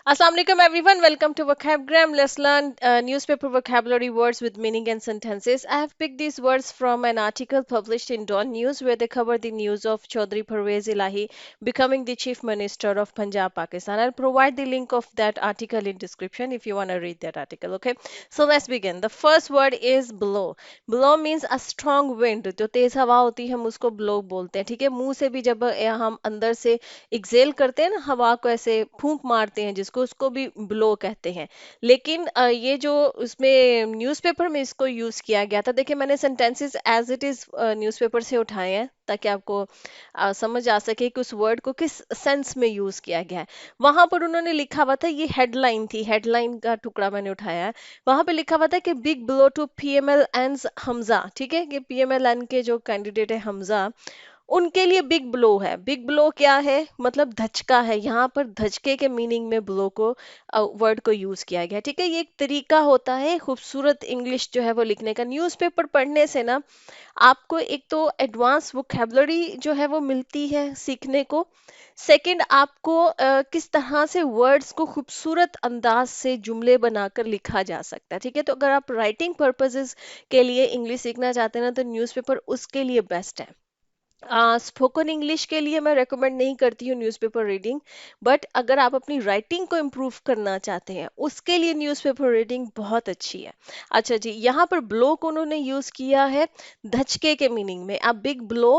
Assalamu alaikum everyone. Welcome to Vocabgram. Let's learn newspaper vocabulary words with meaning and sentences. I have picked these words from an article published in Dawn News where they cover the news of Chaudhry Parvez Ilahi becoming the Chief Minister of Punjab, Pakistan. I'll provide the link of that article in description if you want to read that article. Okay. So let's begin. The first word is blow. Blow means a strong wind. जो तेज हवा होती है हम उसको blow बोलते हैं. ठीक है. मुंह से भी जब हम अंदर से एक्सेल करते हैं ना हवा को ऐसे फूंक मारते हैं जिसको उसको भी ब्लो कहते हैं लेकिन ये जो उसमें न्यूज़पेपर में इसको यूज किया गया था देखिए मैंने sentences as it is newspaper से उठाए हैं ताकि आपको समझ आ सके कि उस वर्ड को किस सेंस में यूज किया गया है वहां पर उन्होंने लिखा हुआ था ये हेडलाइन थी हेडलाइन का टुकड़ा मैंने उठाया है वहां पे लिखा हुआ था कि big blow to PML and Hamza ठीक है कि पीएमएल के जो कैंडिडेट है हमजा उनके लिए बिग ब्लो है बिग ब्लो क्या है मतलब धचका है यहाँ पर धचके के मीनिंग में ब्लो को वर्ड को यूज किया गया ठीक है ये एक तरीका होता है खूबसूरत इंग्लिश जो है वो लिखने का न्यूज़पेपर पढ़ने से ना आपको एक तो एडवांस वोकेबलरी जो है वो मिलती है सीखने को सेकंड आपको किस तरह से वर्ड्स को खूबसूरत अंदाज से जुमले बनाकर लिखा जा सकता है ठीक है तो अगर आप राइटिंग पर्पसेस के लिए इंग्लिश सीखना चाहते हैं ना तो न्यूज़पेपर उसके लिए बेस्ट है स्पोकन इंग्लिश के लिए मैं रेकमेंड नहीं करती हूँ न्यूज़पेपर रीडिंग बट अगर आप अपनी राइटिंग को इम्प्रूव करना चाहते हैं उसके लिए न्यूज़पेपर रीडिंग बहुत अच्छी है अच्छा जी यहाँ पर ब्लो को उन्होंने यूज़ किया है धचके के मीनिंग में अब big blow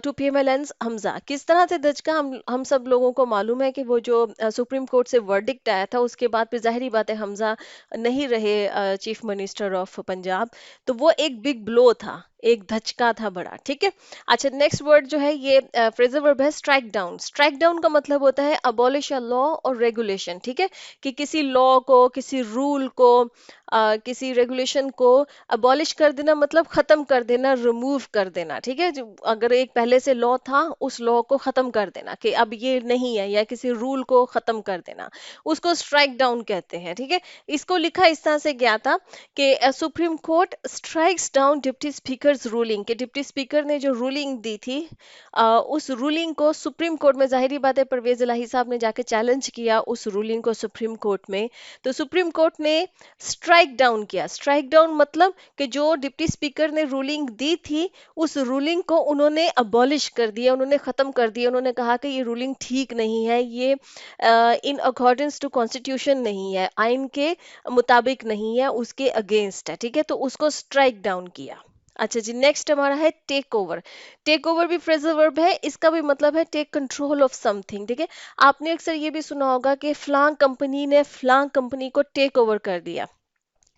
to PML Hamza किस तरह से धचका हम सब लोगों को मालूम है कि वो जो सुप्रीम कोर्ट से वर्डिक्ट आया था उसके बाद फिर जाहिर बात है हमजा नहीं रहे चीफ मिनिस्टर ऑफ पंजाब तो वो एक बिग ब्लो था एक धचका था बड़ा ठीक है अच्छा नेक्स्ट वर्ड जो है ये फ्रेजल वर्ब है स्ट्राइक डाउन का मतलब होता है अबॉलिश अ लॉ और रेगुलेशन ठीक है कि किसी लॉ को किसी रूल को किसी रेगुलेशन को अबॉलिश कर देना मतलब खत्म कर देना रिमूव कर देना ठीक है जो अगर एक पहले से लॉ था उस लॉ को खत्म कर देना कि अब ये नहीं है या किसी रूल को खत्म कर देना उसको स्ट्राइक डाउन कहते हैं ठीक है इसको लिखा इस तरह से गया था कि supreme court strikes down deputy speakers ruling के डिप्टी स्पीकर ने जो रूलिंग दी थी उस रूलिंग को सुप्रीम कोर्ट में जाहिर बात है परवेज इलाही साहब ने जाके चैलेंज किया उस रूलिंग को सुप्रीम कोर्ट में तो सुप्रीम कोर्ट ने स्ट्राइक डाउन किया स्ट्राइक डाउन मतलब कि जो डिप्टी स्पीकर ने रूलिंग दी थी उस रूलिंग को उन्होंने अबॉलिश कर दिया उन्होंने खत्म कर दिया उन्होंने कहा कि ये रूलिंग ठीक नहीं है ये इन अकॉर्डेंस टू कॉन्स्टिट्यूशन नहीं है आइन के मुताबिक नहीं है उसके अगेंस्ट है ठीक है तो उसको स्ट्राइक डाउन किया अच्छा जी नेक्स्ट हमारा है टेक ओवर भी फ्रेजल वर्ब है इसका भी मतलब है टेक कंट्रोल ऑफ समथिंग ठीक है आपने अक्सर ये भी सुना होगा कि फ्लां कंपनी ने फ्लां कंपनी को टेक ओवर कर दिया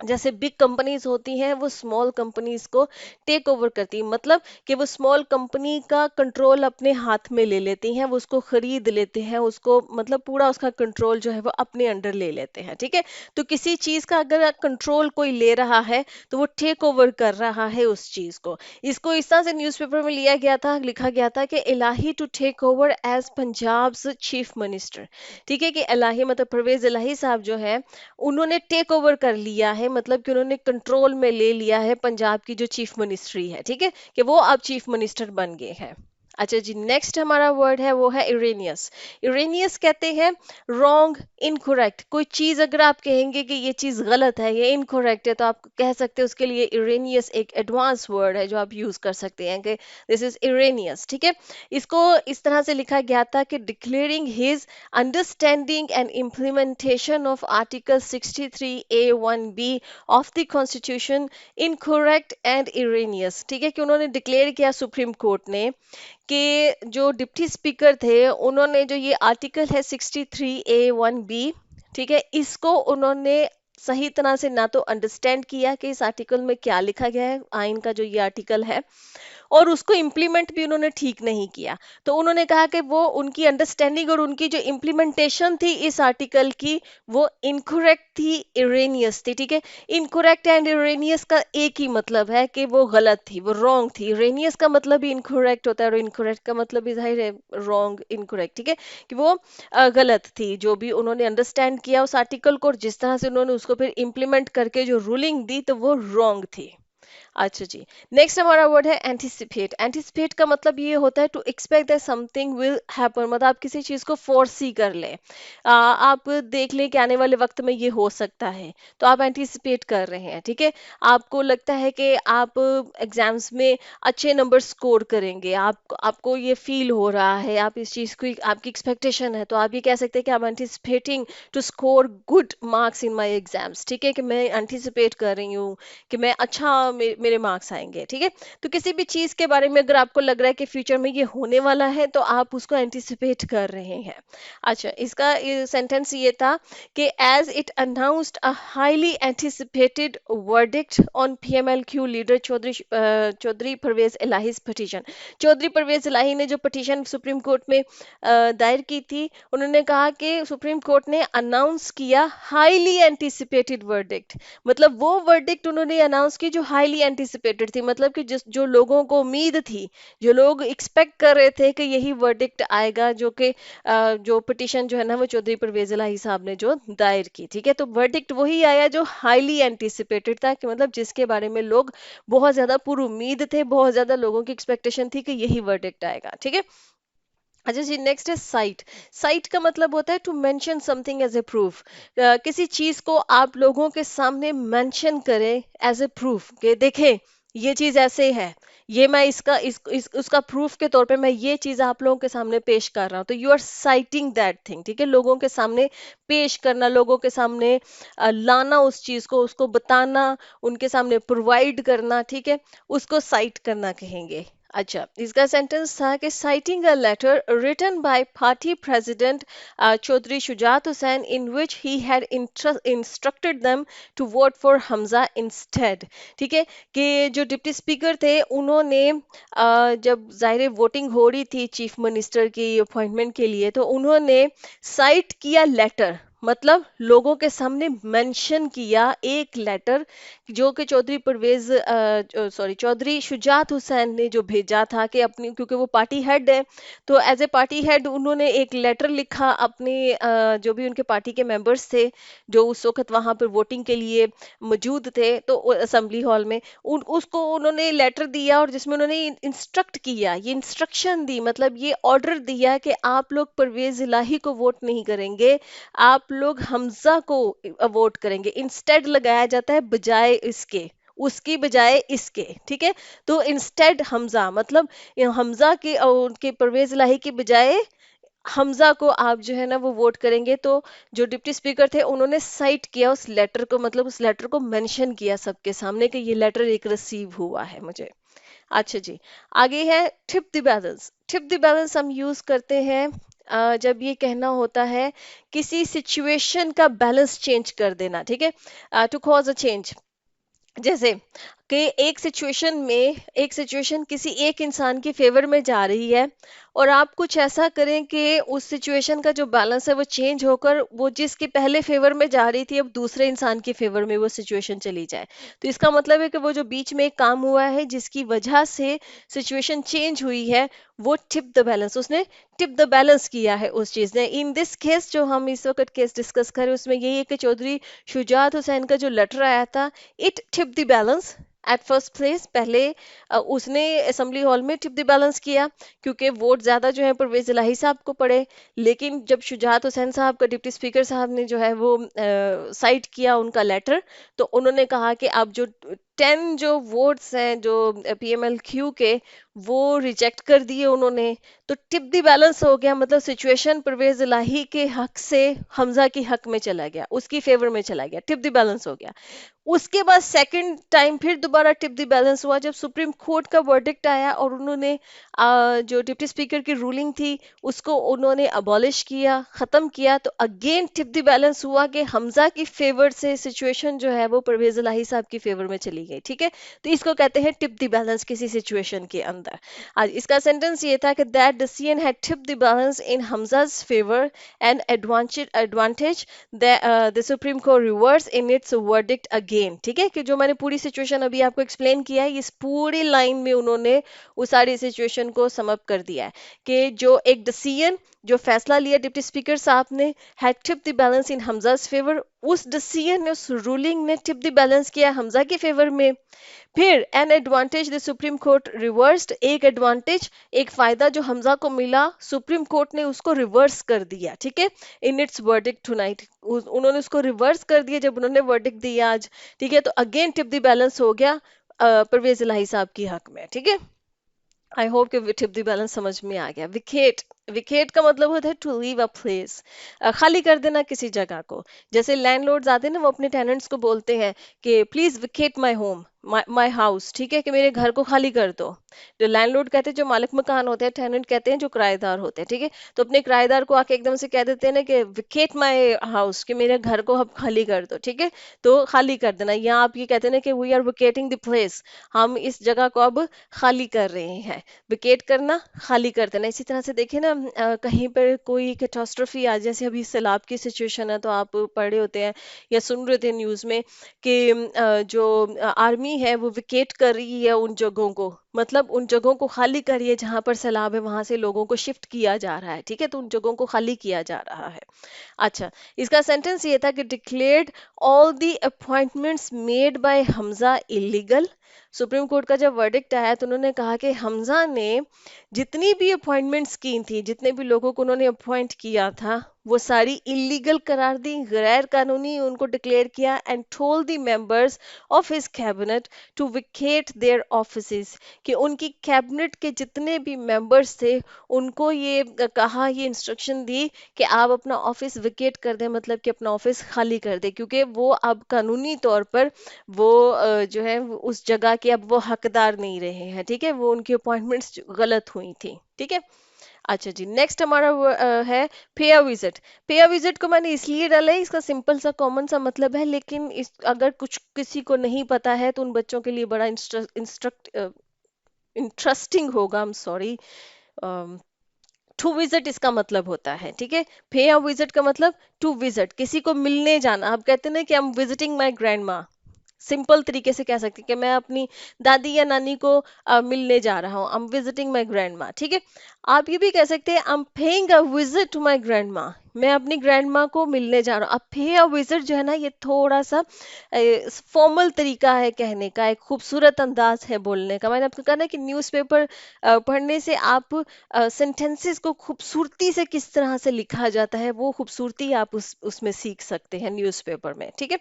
जैसे बिग कंपनीज होती हैं वो स्मॉल कंपनीज को टेक ओवर करती हैं मतलब कि वो स्मॉल कंपनी का कंट्रोल अपने हाथ में ले लेती हैं वो उसको खरीद लेते हैं उसको मतलब पूरा उसका कंट्रोल जो है वो अपने अंडर ले लेते हैं ठीक है तो किसी चीज का अगर कंट्रोल कोई ले रहा है तो वो टेक ओवर कर रहा है उस चीज को इसको इस तरह से न्यूज़पेपर में लिया गया था लिखा गया था कि Elahi to take over as Punjab chief minister ठीक है कि इलाही मतलब परवेज इलाही साहब जो है उन्होंने टेक ओवर कर लिया है मतलब कि उन्होंने कंट्रोल में ले लिया है पंजाब की जो चीफ मिनिस्ट्री है ठीक है कि वो अब चीफ मिनिस्टर बन गए हैं अच्छा जी नेक्स्ट हमारा वर्ड है वो है इरेनियस इरेनियस कहते हैं रॉन्ग इनकोरेक्ट कोई चीज अगर आप कहेंगे कि ये चीज गलत है ये इनकोरेक्ट है तो आप कह सकते हैं उसके लिए इरेनियस एक एडवांस वर्ड है जो आप यूज कर सकते हैं कि दिस इज इरेनियस ठीक है इसको इस तरह से लिखा गया था कि declaring his understanding and implementation of Article 63A1B of the Constitution incorrect and erroneous ठीक है कि उन्होंने डिक्लेयर किया सुप्रीम कोर्ट ने कि जो डिप्टी स्पीकर थे उन्होंने जो ये आर्टिकल है 63A1B ठीक है इसको उन्होंने सही तरह से ना तो अंडरस्टैंड किया कि इस आर्टिकल में क्या लिखा गया है आइन का जो ये आर्टिकल है और उसको इम्प्लीमेंट भी उन्होंने ठीक नहीं किया तो उन्होंने कहा कि वो उनकी अंडरस्टैंडिंग और उनकी जो इम्प्लीमेंटेशन थी इस आर्टिकल की वो इनकोरेक्ट थी इरेनियस थी ठीक है इनकोरेक्ट एंड इरेनियस का एक ही मतलब है कि वो गलत थी वो रॉन्ग थी इरेनियस का मतलब भी इनकोरेक्ट होता है और इनकोरेक्ट का मतलब भी जाहिर है रॉन्ग इनकोरेक्ट ठीक है कि वो गलत थी जो भी उन्होंने अंडरस्टैंड किया उस आर्टिकल को और जिस तरह से उन्होंने उसको फिर इम्प्लीमेंट करके जो रूलिंग दी तो वो रॉन्ग थी अच्छा जी। नेक्स्ट हमारा वर्ड है एंटिसिपेट। एंटिसिपेट का मतलब ये होता है to expect that something will happen, मतलब आप किसी चीज को फोरसी कर लें। आप देख लें कि आने वाले वक्त में ये हो सकता है, तो आप एंटिसिपेट कर रहे हैं, ठीक है। आपको लगता है कि आप एग्जाम्स में अच्छे नंबर स्कोर करेंगे, आपको ये फील हो रहा है, आप इस चीज को, आपकी एक्सपेक्टेशन है, तो आप ये कह सकते हैं कि I am anticipating to score good marks in my exams, ठीक है, कि मैं एंटिसिपेट कर रही हूँ कि मैं अच्छा मेरे मार्क्स आएंगे, ठीक है। तो किसी भी चीज के बारे में अगर आपको लग रहा है कि फ्यूचर में ये होने वाला है, तो आप उसको एंटिसिपेट कर रहे हैं। अच्छा, इसका सेंटेंस ये था कि as it announced a highly anticipated verdict on PMLQ leader Chaudhry Pervaiz Elahi's petition. Chaudhry Pervaiz Elahi ने जो पिटीशन सुप्रीम कोर्ट में दायर की थी, उन्होंने कहा कि सुप्रीम कोर्ट ने अनाउंस किया हाईली एंटिसिपेटेड वर्डिक्ट, मतलब वो वर्डिक्ट उन्होंने अनाउंस की जो हाईली एंटिसिपेटेड थी, मतलब कि जिस जो लोगों को उम्मीद थी, जो लोग एक्सपेक्ट कर रहे थे कि यही वर्डिक्ट आएगा, जो कि जो पिटीशन जो है ना वो चौधरी परवेज इलाही साहब ने जो दायर की, ठीक है। तो वर्डिक्ट वही आया जो हाईली एंटिसिपेटेड था, कि मतलब जिसके बारे में लोग बहुत ज्यादा पूरी उम्मीद थे, बहुत ज्यादा लोगों की एक्सपेक्टेशन थी कि यही वर्डिक्ट आएगा, ठीक है। अच्छा जी, नेक्स्ट है साइट। साइट का मतलब होता है to mention something as a proof. किसी चीज को आप लोगों के सामने मेंशन करें एज ए प्रूफ, कि देखें ये चीज ऐसे है, ये मैं उसका प्रूफ के तौर पे मैं ये चीज आप लोगों के सामने पेश कर रहा हूँ, तो you are citing that thing, ठीक है। लोगों के सामने पेश करना, लोगों के सामने लाना उस चीज को, उसको बताना, उनके सामने प्रोवाइड करना, ठीक है, उसको साइट करना कहेंगे। अच्छा, इसका सेंटेंस था कि citing a letter written by party president Chaudhry Shujaat Hussain in which he had instructed them to vote for Hamza instead, ठीक है। कि जो डिप्टी स्पीकर थे, उन्होंने जब जाहिर वोटिंग हो रही थी चीफ मिनिस्टर की अपॉइंटमेंट के लिए, तो उन्होंने साइट किया लेटर, मतलब लोगों के सामने मेंशन किया एक लेटर, जो कि चौधरी परवेज सॉरी चौधरी शुजात हुसैन ने जो भेजा था, कि अपनी, क्योंकि वो पार्टी हेड है, तो एज ए पार्टी हेड उन्होंने एक लेटर लिखा अपने जो भी उनके पार्टी के मेंबर्स थे, जो उस वक्त वहां पर वोटिंग के लिए मौजूद थे, तो असेंबली हॉल में उसको उन्होंने लेटर दिया, और जिसमें उन्होंने इंस्ट्रक्ट किया, ये इंस्ट्रक्शन दी, मतलब ये ऑर्डर दिया कि आप लोग परवेज इलाही को वोट नहीं करेंगे, आप लोग हमजा को वोट करेंगे। इंस्टेड लगाया जाता है बजाय इसके, उसकी बजाय इसके, ठीक है। तो इंस्टेड हमजा, मतलब ये हमजा के और उनके परवेज इलाही की बजाय हमजा को आप जो है ना वो वोट करेंगे। तो जो डिप्टी स्पीकर थे, उन्होंने साइट किया उस लेटर को, मतलब उस लेटर को मेंशन किया सबके सामने कि ये लेटर एक रिसीव हुआ है मुझे। अच्छा जी, आगे है tip the balance. Tip the balance हम यूज करते हैं जब ये कहना होता है किसी सिचुएशन का बैलेंस चेंज कर देना, ठीक है, टू कॉज अ चेंज। जैसे कि एक सिचुएशन किसी एक इंसान के फेवर में जा रही है, और आप कुछ ऐसा करें कि उस सिचुएशन का जो बैलेंस है वो चेंज होकर वो जिसके पहले फेवर में जा रही थी, अब दूसरे इंसान के फेवर में वो सिचुएशन चली जाए। तो इसका मतलब है कि वो जो बीच में एक काम हुआ है जिसकी वजह से सिचुएशन चेंज हुई है, वो टिप द बैलेंस, उसने टिप द बैलेंस किया है उस चीज ने। इन दिस केस जो हम इस वक्त केस डिस्कस करें, उसमें यही है कि चौधरी शुजात हुसैन का जो लेटर आया था, it tip the balance at first place. पहले उसने असेंबली हॉल में टिप द बैलेंस किया, क्योंकि वोट ज्यादा जो है परवेज इलाही साहब को पड़े। लेकिन जब शुजात हुसैन साहब का डिप्टी स्पीकर साहब ने जो है वो साइट किया उनका लेटर, तो उन्होंने कहा कि आप जो 10 जो वोट्स हैं जो पीएमएलक्यू के, वो रिजेक्ट कर दिए उन्होंने। तो टिप द बैलेंस हो गया, मतलब सिचुएशन परवेज इलाही के हक से हमजा की हक में चला गया, उसकी फेवर में चला गया, टिप द बैलेंस हो गया। उसके बाद सेकंड टाइम फिर दोबारा टिप द बैलेंस हुआ, जब सुप्रीम कोर्ट का वर्डिक्ट आया और उन्होंने जो डिप्टी स्पीकर की रूलिंग थी उसको उन्होंने अबॉलिश किया, खत्म किया। तो अगेन टिप द बैलेंस हुआ कि हमजा की फेवर से सिचुएशन जो है वो परवेज इलाही साहब की फेवर में चली गई, ठीक है। तो इसको कहते हैं टिप द बैलेंस किसी सिचुएशन के अंदर। आज इसका सेंटेंस ये था कि that decision had tip the balance in Hamza's favour and advantage the supreme court reverse in its verdict again, ठीक है। कि जो मैंने पूरी सिचुएशन अभी आपको एक्सप्लेन किया है, इस पूरी लाइन में उन्होंने उस सारी सिचुएशन को सम अप कर दिया है, कि जो एक डिसीजन, जो फैसला लिया डिप्टी स्पीकर साहब ने, had tip the balance in Hamza's favour, उस डिसीजन ने, उस रूलिंग ने टिप द बैलेंस किया हमजा के फेवर में। फिर an advantage the supreme court reversed, एक एडवांटेज, एक फायदा जो हमजा को मिला, सुप्रीम कोर्ट ने उसको रिवर्स कर दिया, ठीक है, इन इट्स वर्डिक्ट टुनाइट। उन्होंने उसको रिवर्स कर दिया जब उन्होंने वर्डिक्ट दिया आज, ठीक है। तो अगेन टिप द बैलेंस हो गया परवेज इलाही साहब की हक में, ठीक है। आई होप कि टिप द बैलेंस समझ में आ गया। विकेट, विकेट का मतलब होता है टू लीव अ प्लेस, खाली कर देना किसी जगह को। जैसे लैंडलॉर्ड्स आते हैं ना, वो अपने टेनेंट्स को बोलते हैं कि please wicket my home, my house, ठीक है, कि मेरे घर को खाली कर दो। जो लैंडलॉर्ड कहते हैं, जो मालिक मकान होते हैं, टेनेंट कहते हैं जो किराएदार होते हैं, ठीक है। तो अपने किराएदार को आके एकदम से कह देते हैं ना कि विकेट माय हाउस, कि मेरे घर को अब खाली कर दो, ठीक है। तो खाली कर देना, यहाँ आप ये कहते हैं ना कि वी आर विकेटिंग द प्लेस, हम इस जगह को अब खाली कर रहे हैं। विकेट करना, खाली कर देना। इसी तरह से देखिए ना, कहीं पर कोई कैटास्ट्रोफी आ, जैसे अभी सैलाब की सिचुएशन है, तो आप पढ़ रहे होते हैं या सुन रहे थे न्यूज़ में कि जो आर्मी है वो विकेट कर रही है उन जगहों को, मतलब उन जगहों को खाली कर रही है जहां पर सैलाब है, वहां से लोगों को शिफ्ट किया जा रहा है, ठीक है। तो उन जगहों को खाली किया जा रहा है। अच्छा, इसका सेंटेंस ये था कि declared all the appointments made by Hamza illegal. Supreme court का जब वर्डिक्ट आया तो उन्होंने कहा कि हमजा ने जितनी भी अपॉइंटमेंट्स की थी, जितने भी लोगों को उन्होंने अपॉइंट किया था, वो सारी इलीगल करार दी, गैर कानूनी उनको डिक्लेयर किया। And told the members of his cabinet to vacate their offices, कि उनकी कैबिनेट के जितने भी मेंबर्स थे उनको ये कहा, ये इंस्ट्रक्शन दी कि आप अपना ऑफिस विकेट कर दें, मतलब कि अपना ऑफिस खाली कर दें, क्योंकि वो अब कानूनी तौर पर वो जो है वो उस जगह के अब वो हकदार नहीं रहे हैं, ठीक है। वो उनकी अपॉइंटमेंट्स गलत हुई थी, ठीक है। अच्छा जी, नेक्स्ट हमारा है पे अ विजिट। पे अ विजिट को मैंने इसलिए डाला है, इसका सिंपल सा कॉमन सा मतलब है, लेकिन इस अगर कुछ किसी को नहीं पता है तो उन बच्चों के लिए बड़ा इंटरेस्टिंग होगा, I am sorry. To visit इसका मतलब होता है, ठीक है। पे अ विजिट का मतलब टू विजिट, किसी को मिलने जाना। आप कहते हैं ना कि I am visiting my grand माँ, सिंपल तरीके से कह सकते हैं कि मैं अपनी दादी या नानी को मिलने जा रहा हूँ, I am visiting my grandma, ठीक है। आप ये भी कह सकते हैं I am paying a visit to my grandma, मैं अपनी ग्रैंड माँ को मिलने जा रहा हूँ। अब पे अ विजिट जो है ना, ये थोड़ा सा फॉर्मल तरीका है कहने का, एक खूबसूरत अंदाज है बोलने का। मैंने आपको कहा ना कि न्यूज़पेपर पढ़ने से आप सेंटेंसेस को खूबसूरती से किस तरह से लिखा जाता है, वो खूबसूरती आप उसमें सीख सकते हैं न्यूज़पेपर में, ठीक है।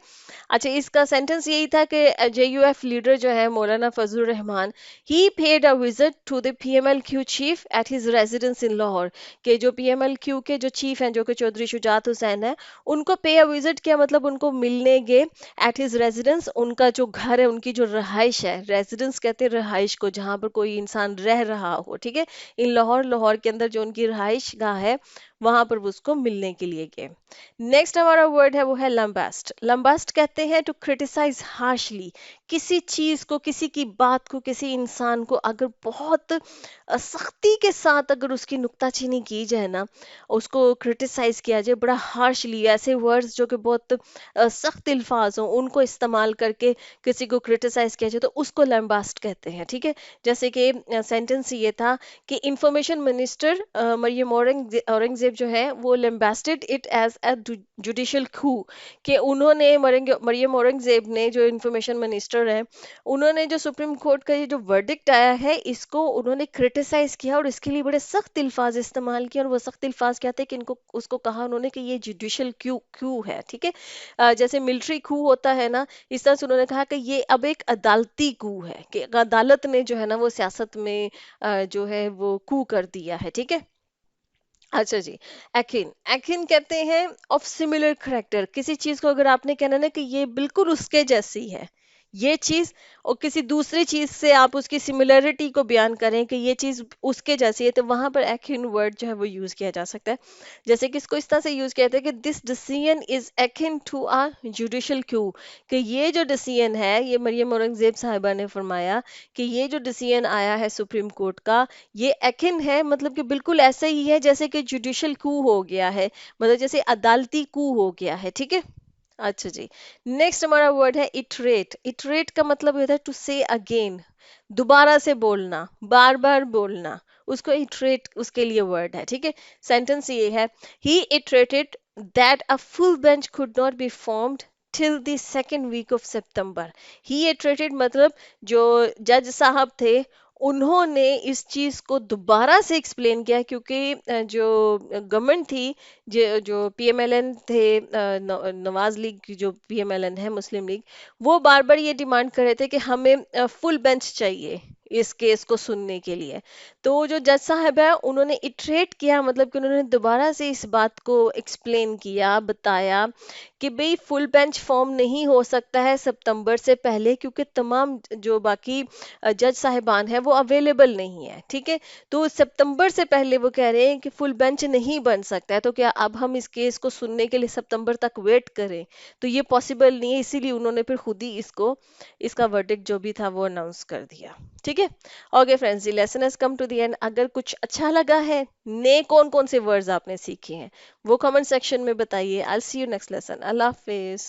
अच्छा, इसका सेंटेंस यही था कि जेयूएफ लीडर जो है Maulana Fazlur Rehman, he paid a visit to the PMLQ chief at his residence in Lahore, के जो पीएमएलक्यू के जो चीफ हैं, जो कि चौधरी शुजात हुसैन है, उनको पे अ विजिट किया, मतलब उनको मिलने गए एट हिज रेजिडेंस, उनका जो घर है, उनकी जो रहाइश है, रेजिडेंस कहते हैं रहाइश को, जहाँ पर कोई इंसान रह रहा हो, ठीक है। इन लाहौर, लाहौर के अंदर जो उनकी रहाइश गाह है, वहां पर वो उसको मिलने के लिए गए। नेक्स्ट हमारा वर्ड है वो है लंबास्ट। लंबास्ट कहते हैं टू क्रिटिसाइज हार्शली, किसी चीज को, किसी की बात को, किसी इंसान को अगर बहुत सख्ती के साथ अगर उसकी नुक्ताचीनी की जाए ना, उसको क्रिटिसाइज किया जाए बड़ा हार्शली, ऐसे वर्ड्स जो कि बहुत सख्त अल्फाज हों उनको इस्तेमाल करके किसी को क्रिटिसाइज किया जाए, तो उसको लैम्बास्ट कहते हैं, ठीक है। जैसे कि सेंटेंस ये था कि इंफॉर्मेशन मिनिस्टर मरियम औरंगजेब जो है वो लैम्बास्टेड इट एज अ जुडिशियल खू, कि उन्होंने मरियम औरंगजेब ने, जो इंफॉर्मेशन मिनिस्टर है, उन्होंने जो सुप्रीम कोर्ट का ये जो वर्डिक्ट आया है इसको उन्होंने क्रिटिसाइज किया और इसके लिए बड़े सख्त अल्फाज इस्तेमाल किए। और वो सख्त अल्फाज क्या थे कि इनको उसको कहा उन्होंने कि ये जुडिशियल क्यू क्यू है, ठीक है। जैसे मिलिट्री कू होता है ना, इस तरह से उन्होंने कहा कि ये अब एक अदालती कू है, कि अदालत ने जो है ना वो सियासत में जो है वो कू कर दिया है, ठीक है। अच्छा जी, एकिन, एकिन कहते हैं ऑफ सिमिलर करेक्टर, किसी चीज को अगर आपने कहना ना कि ये बिल्कुल उसके जैसी है, ये चीज, और किसी दूसरी चीज से आप उसकी सिमिलरिटी को बयान करें कि ये चीज उसके जैसी है, तो वहां पर एकिन वर्ड जो है वो यूज किया जा सकता है। जैसे कि इसको इस तरह से यूज किया जाता है कि this decision is akin to a judicial coup, कि ये जो डिसीजन है, ये मरियम औरंगजेब साहिबा ने फरमाया कि ये जो डिसीजन आया है सुप्रीम कोर्ट का, ये एकिन है, मतलब कि बिल्कुल ऐसा ही है जैसे कि जुडिशियल कू हो गया है, मतलब जैसे अदालती कू हो गया है, ठीक है। अच्छा जी, नेक्स्ट हमारा वर्ड है इटरेट। इटरेट का मतलब होता है टू से अगेन, दोबारा से बोलना, बार बार बोलना, उसको इटरेट उसके लिए वर्ड है, ठीक है। सेंटेंस ये है, ही iterated that a full bench could not be formed till the second week of September. He iterated, मतलब जो जज साहब थे उन्होंने इस चीज को दोबारा से एक्सप्लेन किया, क्योंकि जो गवर्नमेंट थी, जो पीएमएलएन थे, नवाज लीग की जो पीएमएलएन है, मुस्लिम लीग, वो बार बार ये डिमांड कर रहे थे कि हमें फुल बेंच चाहिए इस केस को सुनने के लिए। तो जो जज साहब है उन्होंने इटरेट किया, मतलब कि उन्होंने दोबारा से इस बात को एक्सप्लेन किया, बताया कि भाई फुल बेंच फॉर्म नहीं हो सकता है सितंबर से पहले, क्योंकि तमाम जो बाकी जज साहिबान हैं वो अवेलेबल नहीं है, ठीक है। तो सितंबर से पहले वो कह रहे हैं कि फुल बेंच नहीं बन सकता है, तो क्या अब हम इस केस को सुनने के लिए सितंबर तक वेट करें? तो ये पॉसिबल नहीं है, इसीलिए उन्होंने फिर खुद ही इसका वर्डिक्ट जो भी था वो अनाउंस कर दिया, ठीक है। Okay friends, the lesson has come to the end. अगर कुछ अच्छा लगा है, नए कौन कौन से वर्ड्स आपने सीखे हैं, वो कमेंट सेक्शन में बताइए। I see you next lesson. अल्लाह हाफिज।